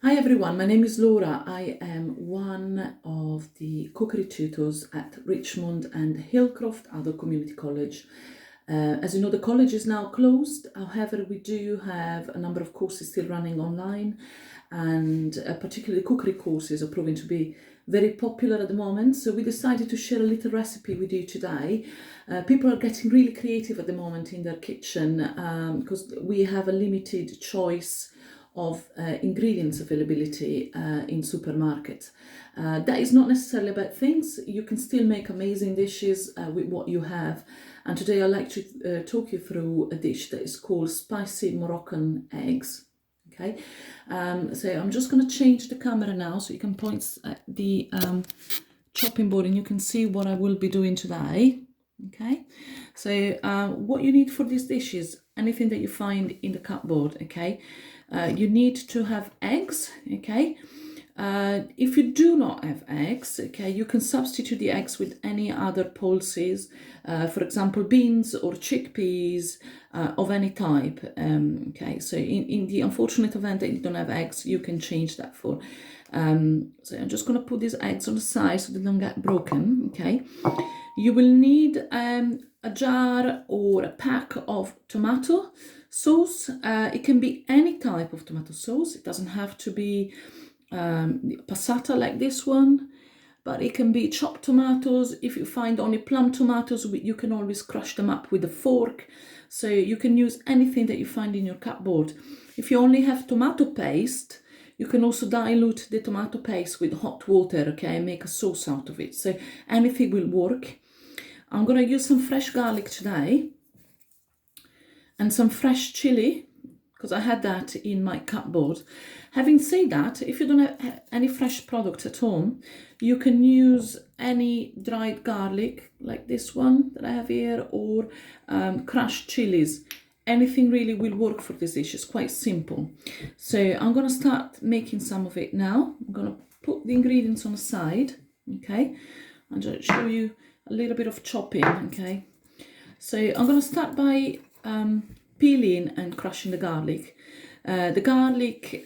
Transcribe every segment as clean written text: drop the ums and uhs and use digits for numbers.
Hi everyone, my name is Laura. I am one of the cookery tutors at Richmond and Hillcroft Other Community College. As you know, the college is now closed. However, we do have a number of courses still running online, and particularly cookery courses are proving to be very popular at the moment. So we decided to share a little recipe with you today. People are getting really creative at the moment in their kitchen because we have a limited choice of ingredients availability in supermarkets. That is not necessarily about things. You can still make amazing dishes with what you have. And today I'd like to talk you through a dish that is called Spicy Moroccan Eggs. Okay, so I'm just going to change the camera now so you can point at the chopping board and you can see what I will be doing today. Okay, so what you need for this dish is anything that you find in the cupboard. Okay, you need to have eggs. Okay, if you do not have eggs, okay, you can substitute the eggs with any other pulses, for example beans or chickpeas of any type. Okay, so in the unfortunate event that you don't have eggs, you can change that for so I'm just going to put these eggs on the side so they don't get broken. Okay, you will need a jar or a pack of tomato sauce. It can be any type of tomato sauce. It doesn't have to be passata like this one, but it can be chopped tomatoes. If you find only plum tomatoes, you can always crush them up with a fork. So you can use anything that you find in your cupboard. If you only have tomato paste, you can also dilute the tomato paste with hot water, okay, and make a sauce out of it. So anything will work. I'm going to use some fresh garlic today and some fresh chili because I had that in my cupboard. Having said that, if you don't have any fresh products at home, you can use any dried garlic like this one that I have here, or crushed chilies. Anything really will work for this dish. It's quite simple. So I'm going to start making some of it now. I'm going to put the ingredients on the side, okay, and just show you a little bit of chopping. Okay, so I'm going to start by peeling and crushing the garlic. The garlic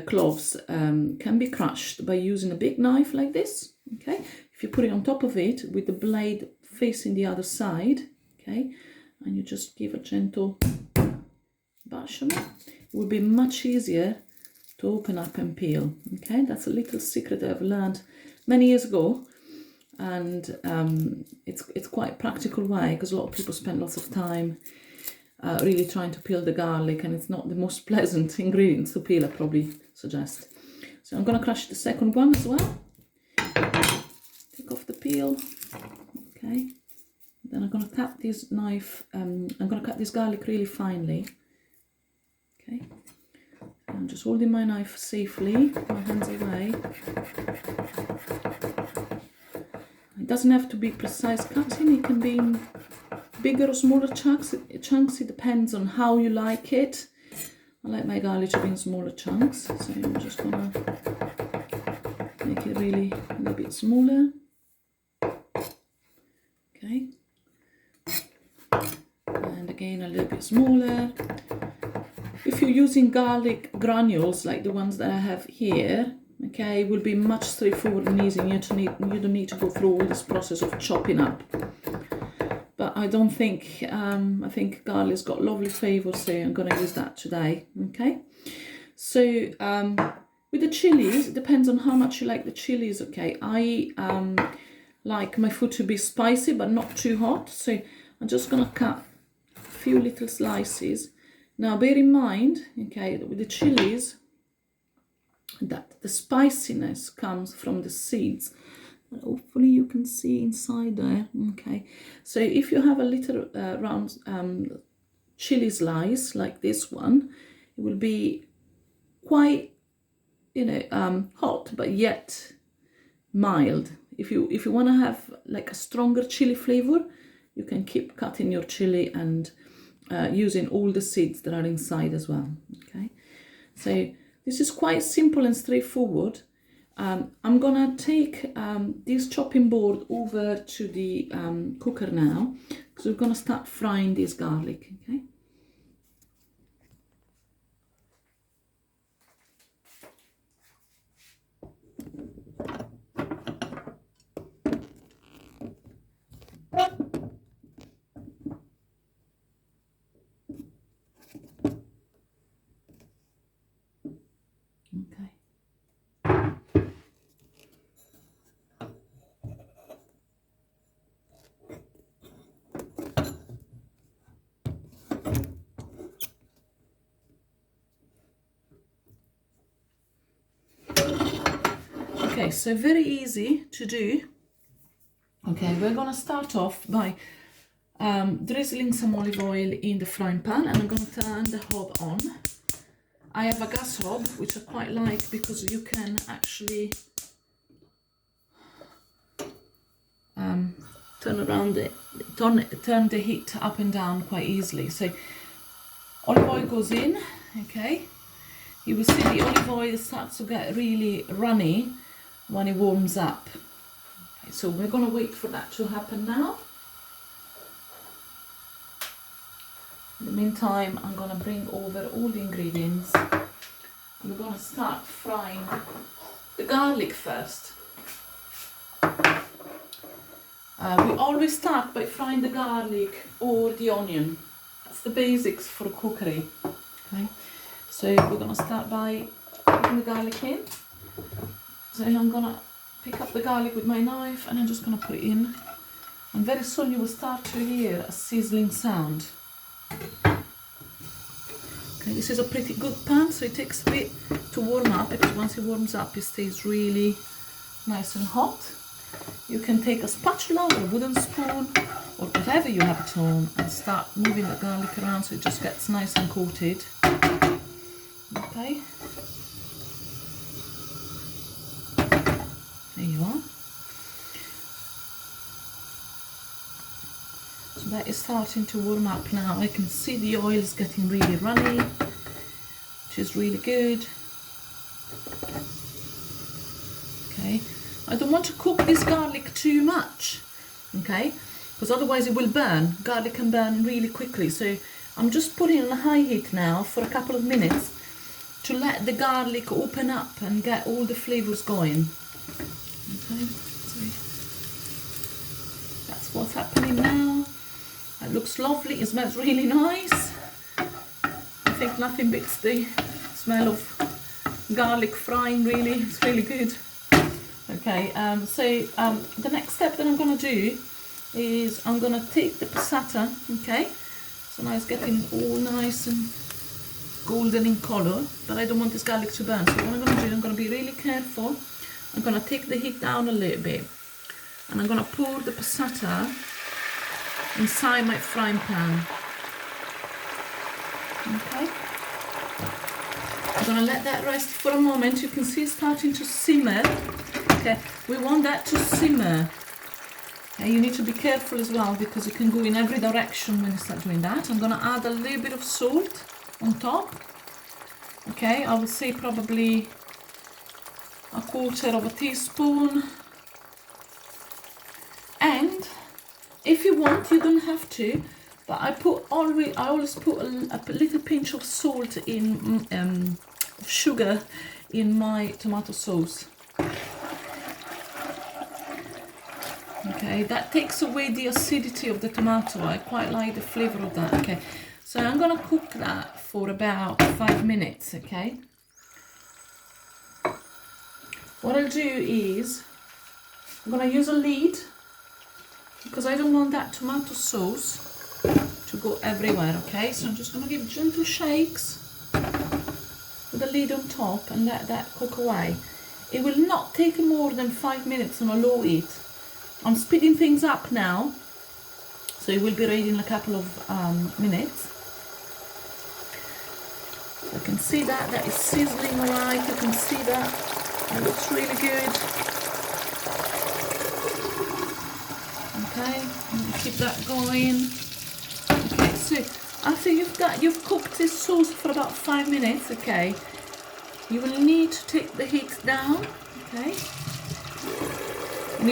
cloves can be crushed by using a big knife like this. Okay, if you put it on top of it with the blade facing the other side, okay, and you just give a gentle bash on it, it will be much easier to open up and peel. Okay, that's a little secret that I've learned many years ago, and it's quite a practical way because a lot of people spend lots of time really trying to peel the garlic, and it's not the most pleasant ingredients to peel, I probably suggest. So I'm going to crush the second one as well. Take off the peel. Okay. Then I'm going to cut this knife, I'm going to cut this garlic really finely. Okay. I'm just holding my knife safely, my hands away. It doesn't have to be precise cutting, it can be in bigger or smaller chunks. It depends on how you like it. I like my garlic to be in smaller chunks, so I'm just going to make it really a little bit smaller. Okay. And again a little bit smaller. If you're using garlic granules like the ones that I have here, okay, it will be much straightforward and easy. You don't need to go through all this process of chopping up. But I don't think, I think garlic's got lovely flavour, so I'm going to use that today. Okay, so with the chilies, it depends on how much you like the chilies. Okay, I like my food to be spicy but not too hot, so I'm just going to cut a few little slices. Now bear in mind, okay, that with the chilies, that the spiciness comes from the seeds. Hopefully you can see inside there. Okay, so if you have a little round chili slice like this one, it will be quite, you know, hot but yet mild. If you want to have like a stronger chili flavor, you can keep cutting your chili and using all the seeds that are inside as well. Okay, so this is quite simple and straightforward. I'm gonna take this chopping board over to the cooker now, because we're gonna start frying this garlic. Okay, Okay, so very easy to do. Okay, we're gonna start off by drizzling some olive oil in the frying pan, and I'm gonna turn the hob on. I have a gas hob, which I quite like because you can actually turn the heat up and down quite easily. So olive oil goes in, okay. You will see the olive oil starts to get really runny when it warms up. Okay, so we're going to wait for that to happen now. In the meantime, I'm going to bring over all the ingredients. We're going to start frying the garlic first. We always start by frying the garlic or the onion. That's the basics for cookery. Okay, so we're going to start by putting the garlic in. So I'm going to pick up the garlic with my knife and I'm just going to put it in. And very soon you will start to hear a sizzling sound. Okay, this is a pretty good pan, so it takes a bit to warm up, because once it warms up it stays really nice and hot. You can take a spatula or a wooden spoon or whatever you have at home and start moving the garlic around so it just gets nice and coated. Okay, there you are. So that is starting to warm up now. I can see the oil is getting really runny, which is really good. Okay, I don't want to cook this garlic too much, okay, because otherwise it will burn. Garlic can burn really quickly, so I'm just putting it on a high heat now for a couple of minutes to let the garlic open up and get all the flavours going. Okay, so that's what's happening now. It looks lovely, it smells really nice. I think nothing beats the smell of garlic frying, really. It's really good. Okay, the next step that I'm going to do is I'm going to take the passata, okay, so now it's getting all nice and golden in colour, but I don't want this garlic to burn, so what I'm going to do, I'm going to be really careful. I'm going to take the heat down a little bit and I'm going to pour the passata inside my frying pan. Okay, I'm going to let that rest for a moment. You can see it's starting to simmer. Okay, we want that to simmer. Okay, you need to be careful as well because it can go in every direction when you start doing that. I'm going to add a little bit of salt on top. Okay, I would say probably 1/4 teaspoon. And if you want, you don't have to, but I always put a little pinch of salt in, of sugar in my tomato sauce. Okay, that takes away the acidity of the tomato. I quite like the flavour of that. Okay, so I'm gonna cook that for about 5 minutes. Okay, what I'll do is I'm gonna use a lid because I don't want that tomato sauce to go everywhere. Okay, so I'm just gonna give gentle shakes with the lid on top and let that cook away. It will not take more than 5 minutes on a low heat. I'm speeding things up now, so it will be ready in a couple of minutes. So I can see that is sizzling alright. You can see that it looks really good. Okay, keep that going. Okay, so after you've cooked this sauce for about 5 minutes, okay, you will need to take the heat down. Okay. You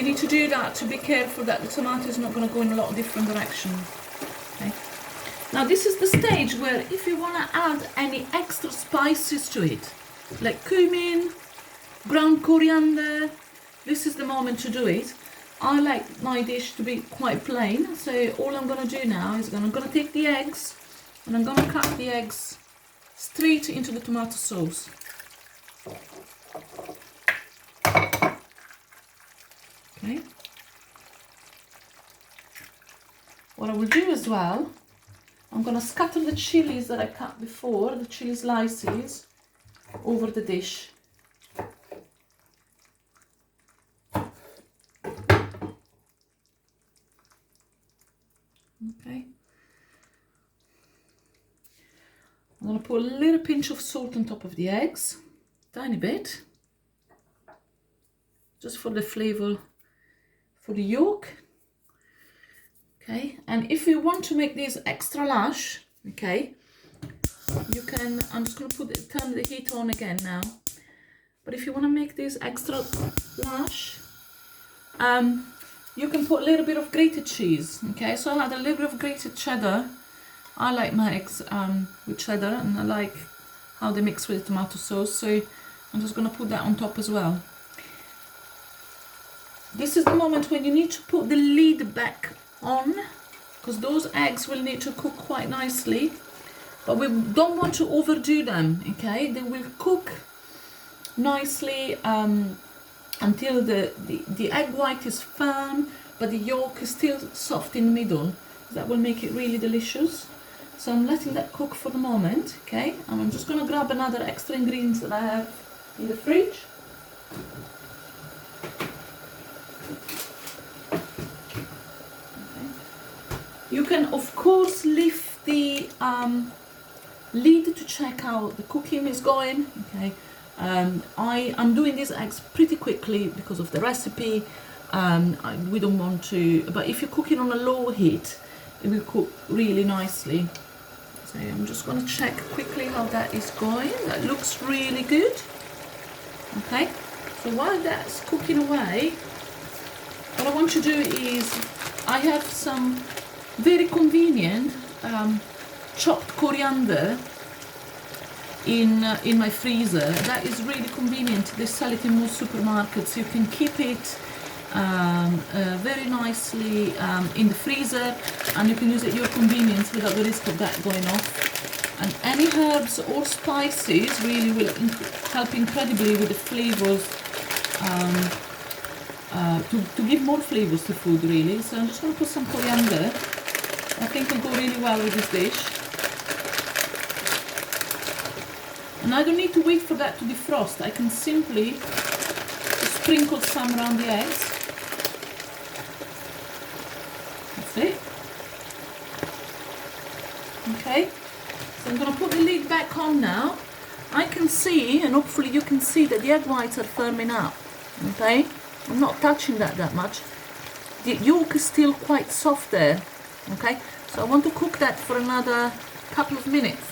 need to do that to be careful that the tomato is not going to go in a lot of different directions. Okay. Now this is the stage where if you want to add any extra spices to it, like cumin, ground coriander, this is the moment to do it. I like my dish to be quite plain, so all I'm going to do now is I'm going to take the eggs and I'm going to cut the eggs straight into the tomato sauce. Okay. What I will do as well, I'm going to scatter the chilies that I cut before, the chili slices, over the dish. put a little pinch of salt on top of the eggs, tiny bit, just for the flavor for the yolk. Okay, and if you want to make this extra lush, okay, you can, I'm just going to turn the heat on again now, but if you want to make this extra lush, you can put a little bit of grated cheese. Okay, so I had a little bit of grated cheddar. I like my eggs with cheddar, and I like how they mix with the tomato sauce, so I'm just going to put that on top as well. This is the moment when you need to put the lid back on, because those eggs will need to cook quite nicely, but we don't want to overdo them. Okay, they will cook nicely until the egg white is firm, but the yolk is still soft in the middle. That will make it really delicious. So I'm letting that cook for the moment. Okay, and I'm just going to grab another extra ingredients that I have in the fridge. You can of course lift the lid to check how the cooking is going. Okay, I'm doing these eggs pretty quickly because of the recipe. We don't want to, but if you're cooking on a low heat, it will cook really nicely. So I'm just going to check quickly how that is going. That looks really good. Okay, so while that's cooking away, what I want to do is, I have some very convenient chopped coriander in my freezer. That is really convenient. They sell it in most supermarkets. You can keep it very nicely in the freezer, and you can use it at your convenience without the risk of that going off. And any herbs or spices really will help incredibly with the flavors, to give more flavors to food really. So I'm just going to put some coriander. I think it'll go really well with this dish. And I don't need to wait for that to defrost. I can simply just sprinkle some around the eggs. That's it. Okay, so I'm going to put the lid back on now. I can see, and hopefully you can see, that the egg whites are firming up. Okay, I'm not touching that much. The yolk is still quite soft there. Okay, so I want to cook that for another couple of minutes.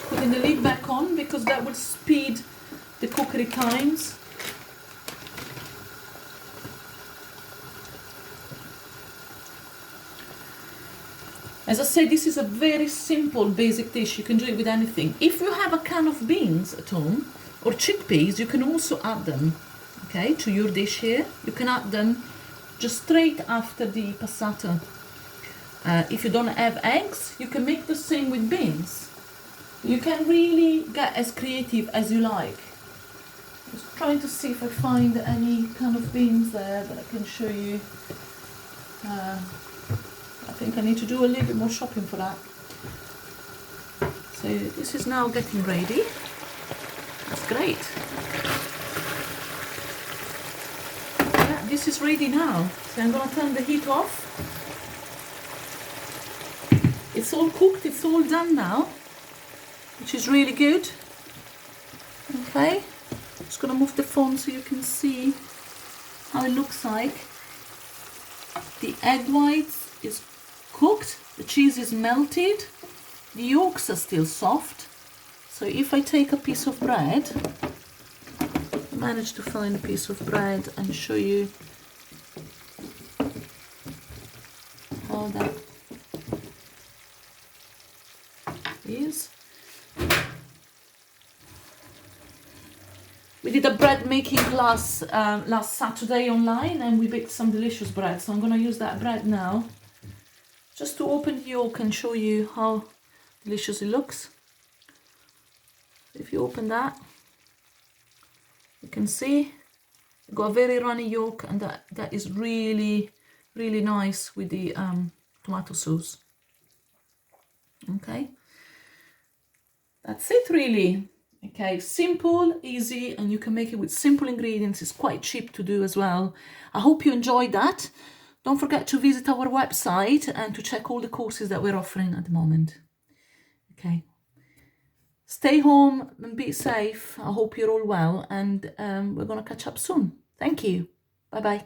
Putting the lid back on because that will speed the cookery times. As I said, this is a very simple basic dish. You can do it with anything. If you have a can of beans at home or chickpeas, you can also add them, okay, to your dish here. You can add them just straight after the passata. If you don't have eggs, you can make the same with beans. You can really get as creative as you like. Just trying to see if I find any kind of beans there that I can show you. I think I need to do a little bit more shopping for that. So this is now getting ready. That's great. Yeah, this is ready now. So I'm going to turn the heat off. It's all cooked, it's all done now, which is really good. Okay, just going to move the phone so you can see how it looks like. The egg whites is cooked, the cheese is melted, the yolks are still soft. So if I take a piece of bread, I managed to find a piece of bread and show you how that is. We did a bread making class last Saturday online, and we baked some delicious bread. So I'm going to use that bread now just to open the yolk and show you how delicious it looks. If you open that, you can see you've got a very runny yolk, and that is really, really nice with the tomato sauce. Okay, that's it really. Okay, simple, easy, and you can make it with simple ingredients. It's quite cheap to do as well. I hope you enjoyed that. Don't forget to visit our website and to check all the courses that we're offering at the moment. Okay. Stay home and be safe. I hope you're all well, and we're going to catch up soon. Thank you. Bye-bye.